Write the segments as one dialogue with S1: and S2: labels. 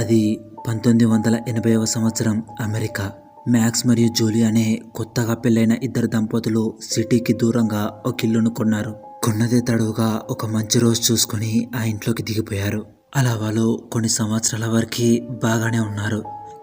S1: అది 1980వ సంవత్సరం America. Max మరియు జూలీ అనే కొత్తగా పెళ్ళైన ఇద్దరు దంపతులు సిటీకి దూరంగా ఒక ఇల్లును కొన్నారు. కొన్నదే తడువుగా ఒక మంచి రోజు చూసుకొని ఆ ఇంట్లోకి దిగిపోయారు. అలా వాళ్ళు కొన్ని సంవత్సరాల వరకు బాగానే ఉన్నారు.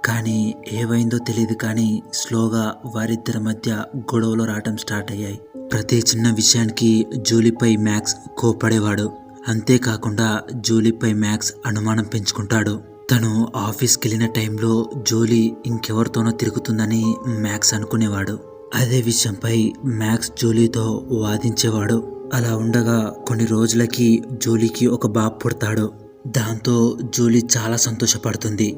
S1: కానీ ఏమైందో తెలియదు, కానీ స్లోగా వారిద్దరి మధ్య గొడవలు రావటం స్టార్ట్ అయ్యాయి. ప్రతి చిన్న విషయానికి జూలీపై మ్యాక్స్ కోపడేవాడు. అంతేకాకుండా జూలీపై మ్యాక్స్ అనుమానం పెంచుకుంటాడు. తను ఆఫీస్కి వెళ్ళిన టైంలో జూలీ ఇంకెవరితోనో తిరుగుతుందని మ్యాక్స్ అనుకునేవాడు. అదే విషయంపై మ్యాక్స్ జూలీతో వాదించేవాడు. అలా ఉండగా కొన్ని రోజులకి జూలీకి ఒక బాబు పుడతాడు. దాంతో జూలీ చాలా సంతోషపడుతుంది.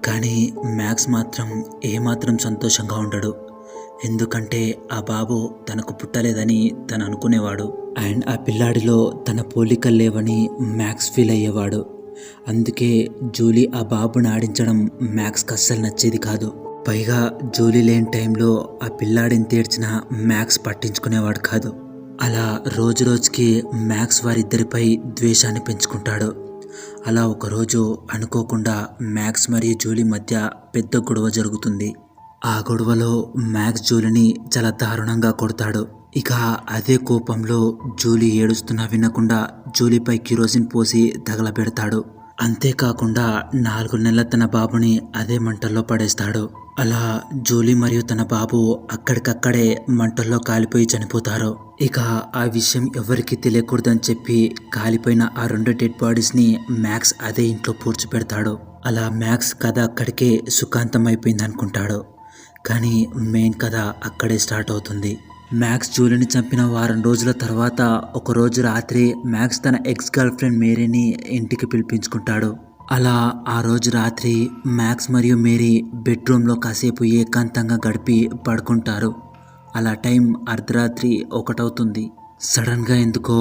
S1: కానీ మ్యాక్స్ మాత్రం ఏమాత్రం సంతోషంగా ఉండడు. ఎందుకంటే ఆ బాబు తనకు పుట్టలేదని తను అనుకునేవాడు. అండ్ ఆ పిల్లాడిలో తన పోలికలు లేవని మ్యాక్స్ ఫీల్ అయ్యేవాడు. అందుకే జూలీ ఆ బాబుని ఆడించడం మ్యాక్స్కి అస్సలు నచ్చేది కాదు. పైగా జూలీ లేని టైంలో ఆ పిల్లాడిని తీర్చిన మ్యాక్స్ పట్టించుకునేవాడు కాదు. అలా రోజు రోజుకి మ్యాక్స్ వారిద్దరిపై ద్వేషాన్ని పెంచుకుంటాడు. అలా ఒకరోజు అనుకోకుండా మ్యాక్స్ మరియు జూలీ మధ్య పెద్ద గొడవ జరుగుతుంది. ఆ గొడవలో మ్యాక్స్ జూలీని చాలా దారుణంగా కొడతాడు. ఇక అదే కోపంలో జూలీ ఏడుస్తున్నా వినకుండా జూలీపై కిరోసిన్ పోసి తగలబెడతాడు. అంతేకాకుండా 4 నెలల తన బాబుని అదే మంటల్లో పడేస్తాడు. అలా జూలీ మరియు తన బాబు అక్కడికక్కడే మంటల్లో కాలిపోయి చనిపోతారు. ఇక ఆ విషయం ఎవరికీ తెలియకూడదని చెప్పి కాలిపోయిన ఆ 2 డెడ్ బాడీస్ని మ్యాక్స్ అదే ఇంట్లో పూడ్చిపెడతాడు. అలా మ్యాక్స్ కథ అక్కడికే సుఖాంతం అయిపోయింది అనుకుంటాడు. కానీ మెయిన్ కథ అక్కడే స్టార్ట్ అవుతుంది. మ్యాక్స్ జూలీని చంపిన వారం రోజుల తర్వాత ఒకరోజు రాత్రి మ్యాక్స్ తన ఎక్స్ గర్ల్ ఫ్రెండ్ మేరీని ఇంటికి పిలిపించుకుంటాడు. అలా ఆ రోజు రాత్రి మ్యాక్స్ మరియు మేరీ బెడ్రూమ్లో కాసేపు ఏకాంతంగా గడిపి పడుకుంటారు. అలా టైం అర్ధరాత్రి 1 అవుతుంది. సడన్గా ఎందుకో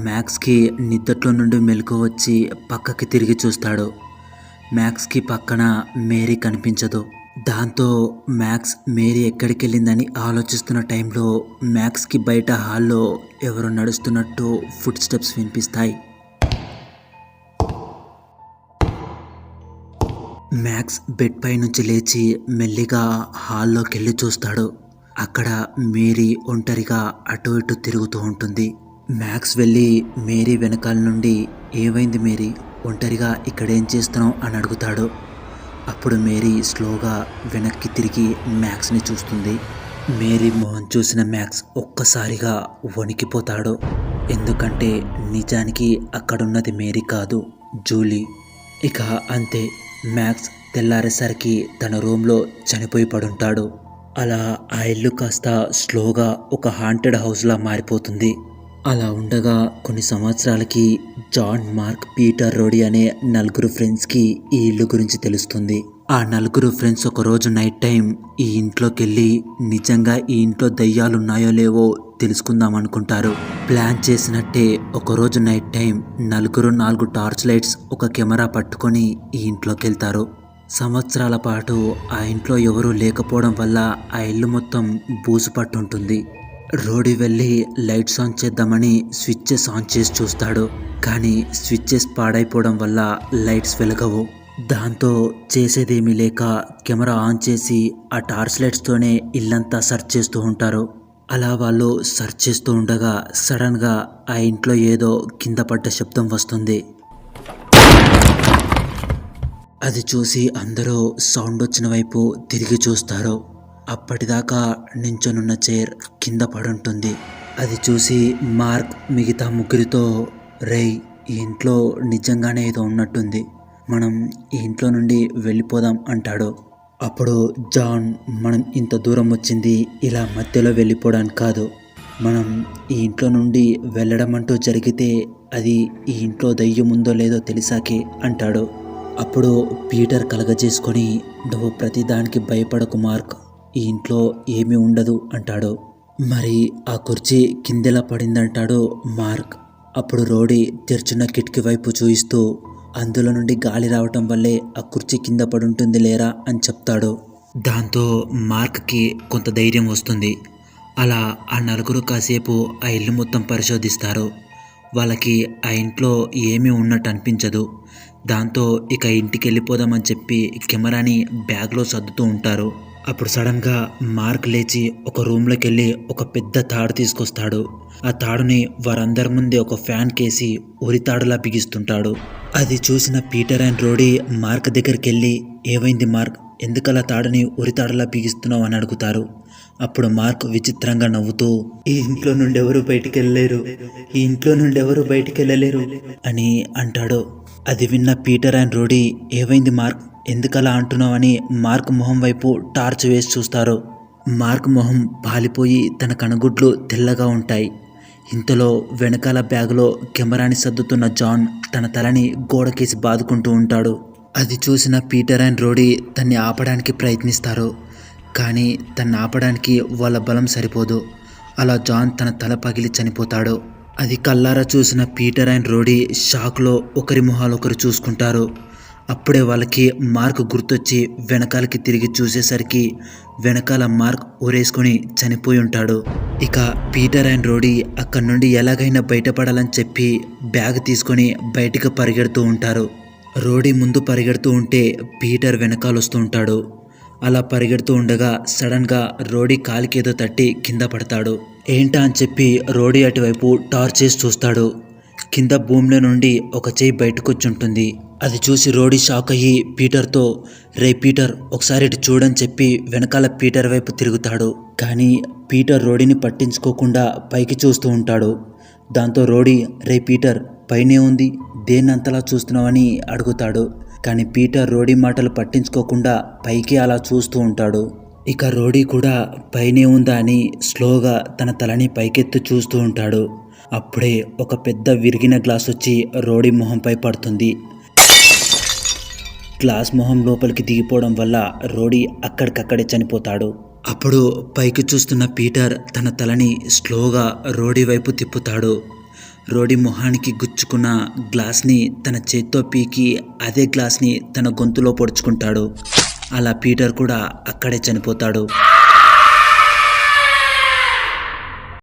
S1: మ్యాక్స్కి నిద్దట్లో నుండి మెలకు వచ్చి పక్కకి తిరిగి చూస్తాడు. మ్యాక్స్కి పక్కన మేరీ కనిపించదు. దాంతో మ్యాక్స్ మేరీ ఎక్కడికి వెళ్ళిందని ఆలోచిస్తున్న టైంలో మ్యాక్స్కి బయట హాల్లో ఎవరో నడుస్తున్నట్టు ఫుట్ స్టెప్స్ వినిపిస్తాయి. మ్యాక్స్ బెడ్ పై నుంచి లేచి మెల్లిగా హాల్లోకి వెళ్ళి చూస్తాడు. అక్కడ మేరీ ఒంటరిగా అటు ఇటు తిరుగుతూ ఉంటుంది. మ్యాక్స్ వెళ్ళి మేరీ వెనకాల నుండి ఏమైంది మేరీ, ఒంటరిగా ఇక్కడేం చేస్తున్నావు అని అడుగుతాడు. అప్పుడు మేరీ స్లోగా వెనక్కి తిరిగి మ్యాక్స్ని చూస్తుంది. మేరీ మొహం చూసిన మ్యాక్స్ ఒక్కసారిగా వణికిపోతాడు. ఎందుకంటే నిజానికి అక్కడున్నది మేరీ కాదు, జూలీ. ఇక అంతే, మ్యాక్స్ తెల్లారేసరికి తన రూమ్లో చనిపోయి పడుంటాడు. అలా ఆ ఇల్లు కాస్త స్లోగా ఒక హాంటెడ్ హౌస్లా మారిపోతుంది. అలా ఉండగా కొన్ని సంవత్సరాలకి జాన్, మార్క్, పీటర్, రోడీ అనే 4 ఫ్రెండ్స్కి ఈ ఇల్లు గురించి తెలుస్తుంది. ఆ 4 ఫ్రెండ్స్ ఒకరోజు నైట్ టైం ఈ ఇంట్లోకి వెళ్ళి నిజంగా ఈ ఇంట్లో దయ్యాలున్నాయో లేవో తెలుసుకుందాం అనుకుంటారు. ప్లాన్ చేసినట్టే ఒకరోజు నైట్ టైం 4 టార్చ్ లైట్స్, ఒక కెమెరా పట్టుకొని ఈ ఇంట్లోకి వెళ్తారు. సంవత్సరాల పాటు ఆ ఇంట్లో ఎవరూ లేకపోవడం వల్ల ఆ ఇల్లు మొత్తం బూజు పట్టుంటుంది. రోడీ వెళ్ళి లైట్స్ ఆన్ చేద్దామని స్విచ్చెస్ ఆన్ చేసి చూస్తాడు. కానీ స్విచ్చెస్ పాడైపోవడం వల్ల లైట్స్ వెలగవు. దాంతో చేసేదేమీ లేక కెమెరా ఆన్ చేసి ఆ టార్చ్ లైట్స్తోనే ఇల్లంతా సెర్చ్ చేస్తూ ఉంటారు. అలా వాళ్ళు సెర్చ్ చేస్తూ ఉండగా సడన్గా ఆ ఇంట్లో ఏదో కింద పడ్డ శబ్దం వస్తుంది. అది చూసి అందరూ సౌండ్ వచ్చిన వైపు తిరిగి చూస్తారు. అప్పటిదాకా నించొనున్న చైర్ కింద పడుంటుంది. అది చూసి మార్క్ మిగతా ముగ్గురితో, రేయ్, ఈ ఇంట్లో నిజంగానే ఏదో ఉన్నట్టుంది, మనం ఈ ఇంట్లో నుండి వెళ్ళిపోదాం అంటాడు. అప్పుడు జాన్, మనం ఇంత దూరం వచ్చింది ఇలా మధ్యలో వెళ్ళిపోవడానికి కాదు, మనం ఈ ఇంట్లో నుండి వెళ్ళడం అంటూ జరిగితే అది ఈ ఇంట్లో దయ్యం ఉందో లేదో తెలిసాకే అంటాడు. అప్పుడు పీటర్ కలగజేసుకొని, నువ్వు ప్రతిదానికి భయపడకు మార్క్, ఈ ఇంట్లో ఏమీ ఉండదు అంటాడు. మరి ఆ కుర్చీ కిందెలా పడిందంటాడు మార్క్. అప్పుడు రోడీ తెరుచున్న కిటికీ వైపు చూయిస్తూ, అందులో నుండి గాలి రావటం వల్లే ఆ కుర్చీ కింద పడుంటుంది లేరా అని చెప్తాడు. దాంతో మార్క్కి కొంత ధైర్యం వస్తుంది. అలా ఆ 4 కాసేపు ఆ ఇల్లు మొత్తం పరిశోధిస్తారు. వాళ్ళకి ఆ ఇంట్లో ఏమీ ఉన్నట్టు అనిపించదు. దాంతో ఇక ఇంటికి వెళ్ళిపోదామని చెప్పి కెమెరాని బ్యాగ్లో సర్దుతూ ఉంటారు. అప్పుడు సడన్గా మార్క్ లేచి ఒక రూమ్లోకి వెళ్ళి ఒక పెద్ద తాడు తీసుకొస్తాడు. ఆ తాడుని వారందరి ముందే ఒక ఫ్యాన్ కేసి ఉరితాడులా బిగిస్తుంటాడు. అది చూసిన పీటర్ అండ్ రోడీ మార్క్ దగ్గరికి వెళ్ళి, ఏమైంది మార్క్, ఎందుకలా తాడుని ఉరితాడులా బిగిస్తున్నావు అని అడుగుతారు. అప్పుడు మార్క్ విచిత్రంగా నవ్వుతూ, ఈ ఇంట్లో నుండి ఎవరు బయటికి వెళ్ళలేరు, ఈ ఇంట్లో నుండి ఎవరు బయటికి వెళ్ళలేరు అని అంటాడు. అది విన్న పీటర్ అండ్ రోడీ, ఏమైంది మార్క్, ఎందుకలా అంటున్నావు అని మార్క్ మొహం వైపు టార్చ్ వేసి చూస్తారు. మార్క్ మొహం పాలిపోయి తన కనుగుడ్లు తెల్లగా ఉంటాయి. ఇంతలో వెనకాల బ్యాగులో కెమెరాని సర్దుతున్న జాన్ తన తలని గోడకేసి బాదుకుంటూ ఉంటాడు. అది చూసిన పీటర్ అండ్ రోడీ తన్ని ఆపడానికి ప్రయత్నిస్తారు. కానీ తన్ని ఆపడానికి వాళ్ళ బలం సరిపోదు. అలా జాన్ తన తల పగిలి చనిపోతాడు. అది కల్లారా చూసిన పీటర్ అండ్ రోడీ షాక్లో ఒకరి మొహాలు ఒకరు చూసుకుంటారు. అప్పుడే వాళ్ళకి మార్క్ గుర్తొచ్చి వెనకాలకి తిరిగి చూసేసరికి వెనకాల మార్క్ ఊరేసుకొని చనిపోయి ఉంటాడు. ఇక పీటర్ అండ్ రోడీ అక్కడి నుండి ఎలాగైనా బయటపడాలని చెప్పి బ్యాగ్ తీసుకొని బయటికి పరిగెడుతూ ఉంటారు. రోడీ ముందు పరిగెడుతూ ఉంటే పీటర్ వెనకాల వస్తూ ఉంటాడు. అలా పరిగెడుతూ ఉండగా సడన్గా రోడీ కాలికి ఏదో తట్టి కింద పడతాడు. ఏంటా అని చెప్పి రోడీ అటువైపు టార్చ్ చేసి చూస్తాడు. కింద భూమిలో నుండి ఒక చెయ్యి బయటకు వచ్చి ఉంటుంది. అది చూసి రోడీ షాక్ అయ్యి పీటర్తో, రే పీటర్ ఒకసారి ఇటు చూడని చెప్పి వెనకాల పీటర్ వైపు తిరుగుతాడు. కానీ పీటర్ రోడీని పట్టించుకోకుండా పైకి చూస్తూ ఉంటాడు. దాంతో రోడీ, రే పీటర్ పైనే ఉంది, దేన్ని అంతలా చూస్తున్నావని అడుగుతాడు. కానీ పీటర్ రోడీ మాటలు పట్టించుకోకుండా పైకి అలా చూస్తూ ఉంటాడు. ఇక రోడీ కూడా పైనే ఉందా అని స్లోగా తన తలని పైకెత్తి చూస్తూ ఉంటాడు. అప్పుడే ఒక పెద్ద విరిగిన గ్లాస్ వచ్చి రోడీ మొహంపై పడుతుంది. గ్లాస్ మొహం లోపలికి దిగిపోవడం వల్ల రోడీ అక్కడికక్కడే చనిపోతాడు. అప్పుడు పైకి చూస్తున్న పీటర్ తన తలని స్లోగా రోడీ వైపు తిప్పుతాడు. రోడీ మొహానికి గుచ్చుకున్న గ్లాస్ని తన చేత్తో పీకి అదే గ్లాస్ని తన గొంతులో పొడుచుకుంటాడు. అలా పీటర్ కూడా అక్కడే చనిపోతాడు.